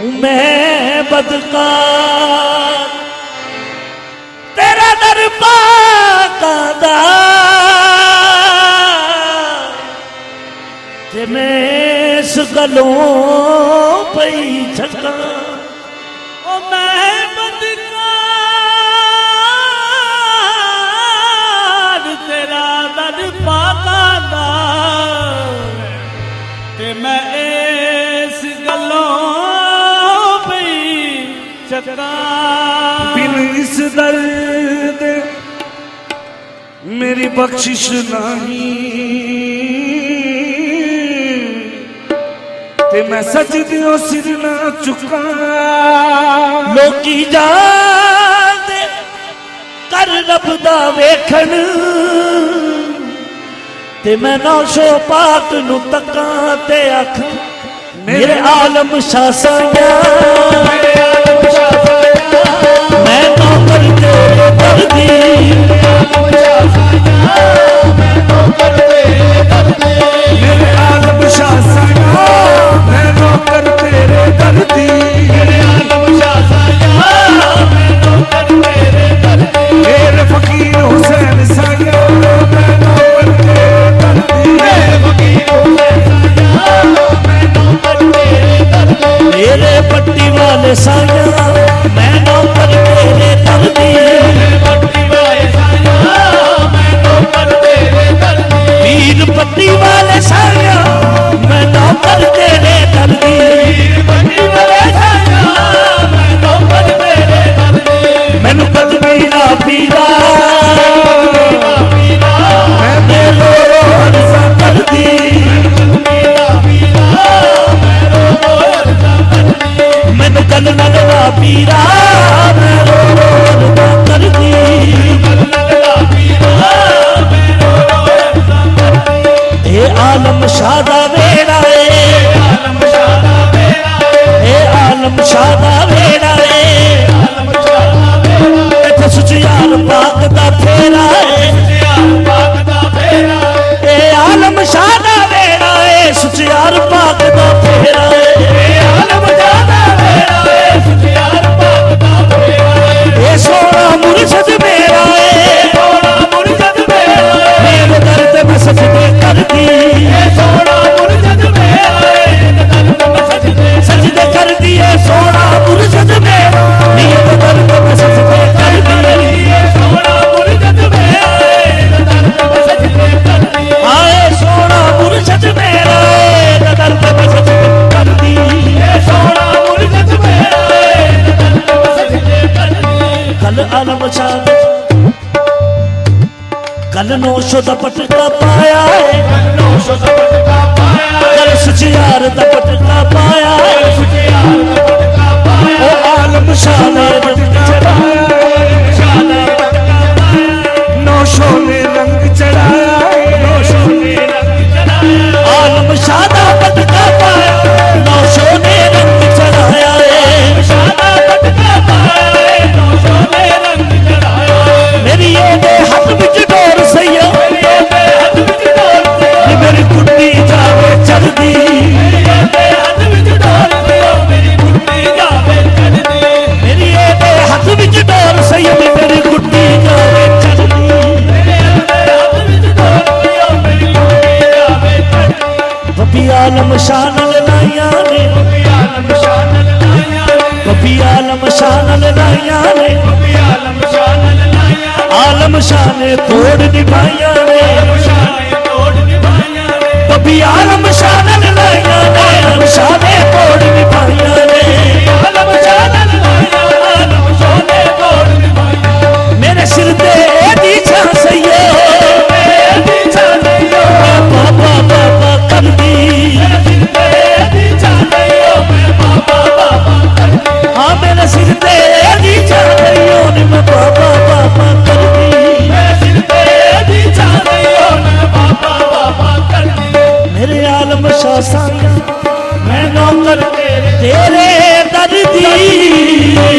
मैं बदकार तेरा दर पाकादा ते मैं इस गलों पई छका ओ मैं बदकार तेरा दर पाकादा ते मैं इस गलों बिन इस दर्द मेरी बख्शिश नहीं ते मैं सजदियों सिर ना चुका लोकी जान कर रब दा वेखण ते मैं नौशो पाक नू तका ते अख मेरे आलम शाह साया मैं नौकर तेरे दर दी मेरे आलम शाह साया मैं नौकर तेरे दर दी मेरे फकीर हुसैन साया मैं नौकर तेरे दर दी मेरे पट्टी वाले साया मैं नौकर तेरे दर दी पीर पट्टी वाले साया मैं नौकर तेरे दर दी मैनू कदमी ना पीरा मैं तेरो अर्ज़ा कर दी मैनू कल लगना पीरा मैं अर्ज़ा कर दी ए आलम शाह दा वेड़ा ए आलम शाह दा वेड़ा इत्थे सुचियार पाक दा फेरा ए आलम शाह दा वेड़ा सुचियार पाक दा फेरा ए सोना मुर्शद मेरा मेरे दर्द में सजदे कर दी सजदे कर दिए सोना मुर्शद मेरा मेरे दर्द में सजदे कर दी आए सोना मुर्शद मेरा दर्द में सजदे कर दी कल आलम शाह कल नौशो दा पटका पाया कल सुचियार दा पटका पाया ओ आलम शाह ने रंग चढ़ाया नौशो ने रंग चढ़ाया आलम शाह दा पटका पाया नौशो ने रंग चढ़ाया मेरी ये हाथ विच डोर सैया मेरी कुट्टी जावे चढ़दी मेरी ये हाथ विच डोर सैया मेरी कुट्टी जावे चढ़दी बपी आलम शाह नाल लाइया ने बपी आलम शाह नाल लाइया ने आलम शाह ने तोड़ निभाइया ने कभी आलम शाह ने लाइया ने आलम शाह ने तोड़ निभाइया ने मेरे सिर ते दी छां सैया बाबा बाबा कर दी हाँ मेरे सिर ते दी छां सैया ने मैं बाबा बाबा कर दी मेरे आलम शाह साया मैं नौकर तेरे दर दी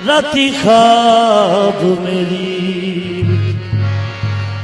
राती ख्वाब मेरी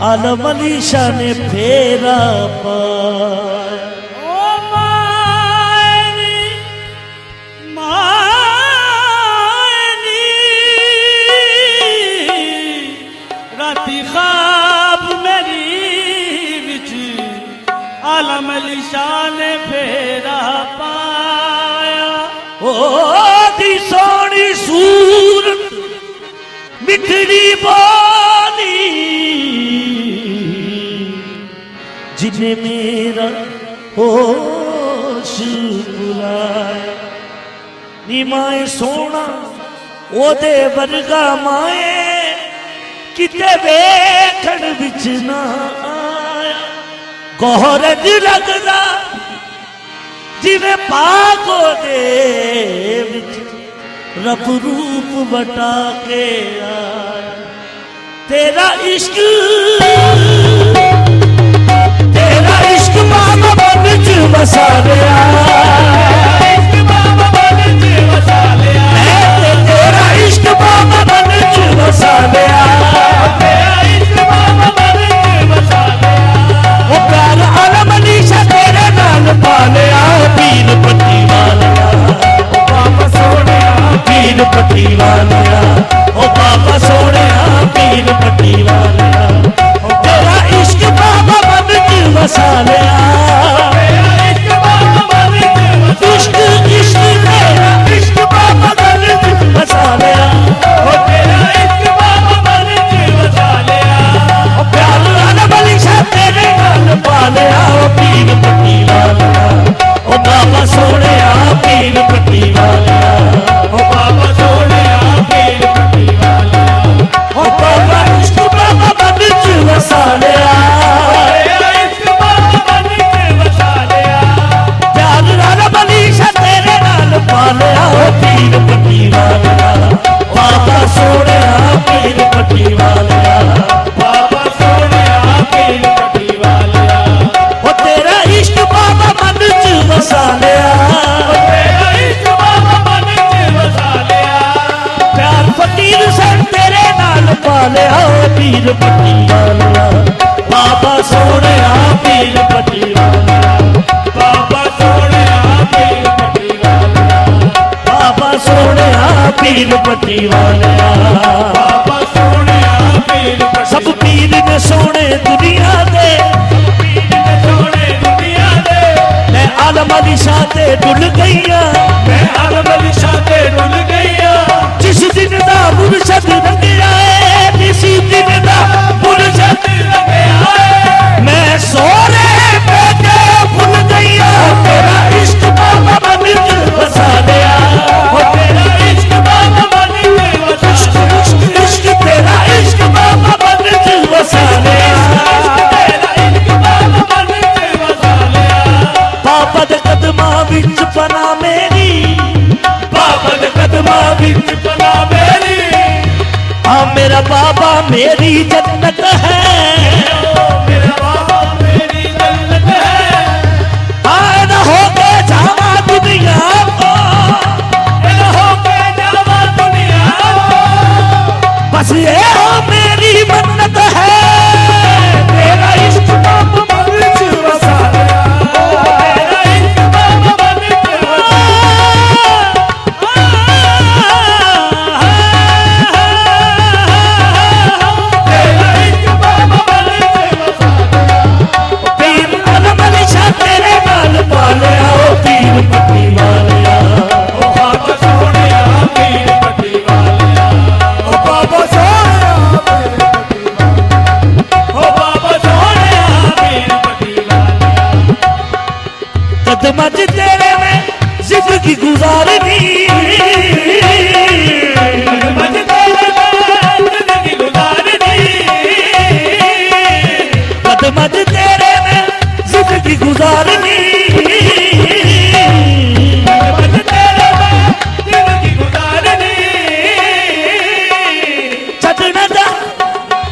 आलम अली शाह ने फेरा पाया। ओ मायनी मायनी राती ख्वाब मेरी विच आलम अली शाह ने फेरा पाया। ओ दी सोनी सूरत मिठड़ी बोली जिन्हें मेरा होश बुलाया। नी माए सोना ओदे वर्गा माए किते वेखण विच ना आया। गौरज लगदा जिवें पागो दे विच रब रूप बटा के आया। तेरा इश्क बाबा मन च वसा लिया। तेरा इश्क बाबा मन च वसा लिया। वो प्यार आलम अली शाह तेरे नाल पा लिया। पीर पट्टी वालिया बाबा सोने पीर पट्टी वालिया। ओ बाबा सोने पीर पट्टी वालिया। तेरा इश्क बाबा मन च वसा लिया। इश्क इश्क तेरा इश्क बाबा मन च वसा लिया। ओ तेरा इश्क बाबा मन च वसा लिया। ओ प्यार आलम अली शाह तेरे नाल पा लिया। ओ पीर पट्टी वालिया ओ बाबा सोने पीर पट्टी वालिया। ओ बाबा सोने पीर पट्टी वालिया। ओ बाबा इश्क बाबा मन च वसा लिया। प्यार आलम अली शाह तेरे नाल पा लिया। ओ पीर पट्टी वालिया बाबा सोने पीर पट्टी वालिया। बाबा सोने पीर पट्टी वालिया। ओ तेरा इश्क बाबा मन च वसा लिया। प्यार फकीर सन तेरे नाल पा लिया। पीर पट्टी वालिया बाबा सोने पीर पट्टी वालिया। बाबा सोने पीर पट्टी वालिया। बाबा सोने पीर पट्टी वालिया। बाबा सोने पीर सब पीर ने सोने दुनिया दे। मैं आलम अली शाह ते डुल गईया। मैं आलम अली शाह ते डुल गईया। जिस दिन दा मुर्शद रंगिया है जिस दिन दा मुर्शद रंगिया है मैं सोरे बेटे भूल गईया। तेरा इश्क बाबा मन च वसा लिया। ओ तेरा इश्क बाबा मन च वसा लिया। इश्क तेरा इश्क बाबा मन च वसा लिया। बाबा दे कदमां विच पना मेरी। बाबा दे कदमां विच पना मेरी। हाँ मेरा बाबा मेरी जन्नत है। मेरा बाबा मेरी जन्नत है। हाँ न हो के जावा दुनिया को। न हो के जावा दुनिया को। बस ये हो मेरी मन्नत है। तेरा इश्क बाबा मन च वसा लिया। तेरा इश्क बाबा मन च वसा तेरा इश्क बाबा मन च वसा लिया। पीर आलम अली शाह तेरे नाल पा लिया। ओ पीर पट्टी वालिया ओ बाबा सोने पीर पट्टी वालिया। ओ बाबा सोने पीर पट्टी वालिया। ओ बाबा सोने पीर पट्टी वालिया। कदमां च तेरे में जिंदगी गुजारनी। कदमां च तेरे में जिंदगी गुजारनी। कदमां च तेरे में जिंदगी गुजारनी कदम तेरे में जिंदगी गुजारनी छड़ना जा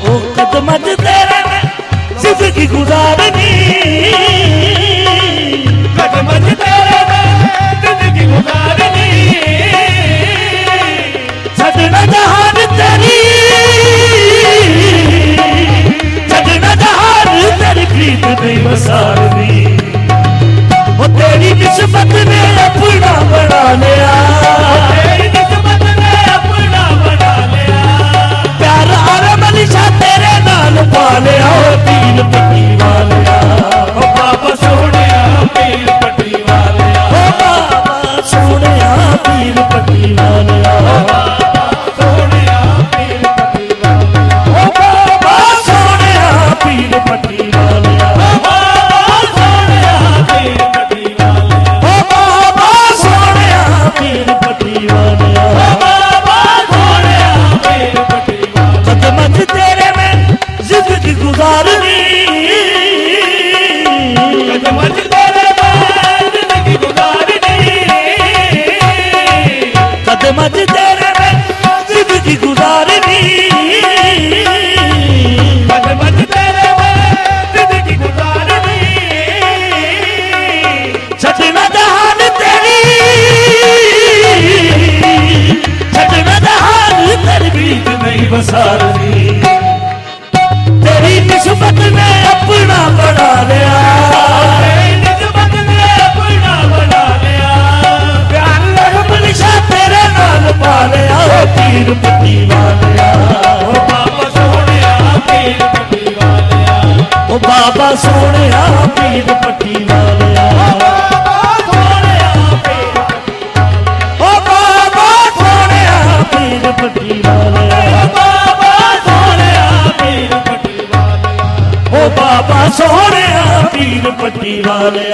ओ कदम तेरे में जिंदगी गुजारनी कदम तेरे में जिंदगी गुजारनी छड़ना जहान तेरी छड़ना जहान तेरी प्रीत नहीं बसारनी वो तेरी किस्मत ने अपना बना लिया तेरी किस्मत ने अपना बना लिया प्यार आरम अलीशा तेरे नाल पा लिया ओ पीर पट्टी वालिया ओ बाबा सोहणिया पीर पट्टी वालिया ओ बाबा सोहणिया पीर पट्टी वालिया सोहणिया पीर पट्टी वालिया ओ बाबा सोहणिया पीर पट्टी वालिया ओ बाबा सोहणिया पीर पट्टी वालिया ओ बाबा सोहणिया पीर पट्टी वालिया ओ बाबा सोहणिया पीर पट्टी वालिया कदम तेरे में जिंदगी गुजारनी कदम तेरे में जिंदगी गुजारनी कदम तेरे में जिंदगी गुजारनी कदम तेरे में जिंदगी गुजारनी छड़ना जहान तेरी छड़ना जहान तेरी प्रीत नहीं बसारनी तेरी किस्मत ने अपना बना लिया तेरी किस्मत ने अपना बना लिया प्यार आरम अलीशा तेरे नाल पा लिया ओ पीर पट्टी वालिया ओ बाबा सोहणिया पीर पट्टी वालिया ओ बाबा सोहणिया पीर पट्टी वालिया बाबा सोहणिया पीर पट्टी ओ बाबा सोहणिया पीर पट्टी वालिया बाबा सोहणिया पीर पट्टी वालिया ओ बाबा सोहणिया पीर पट्टी वालिया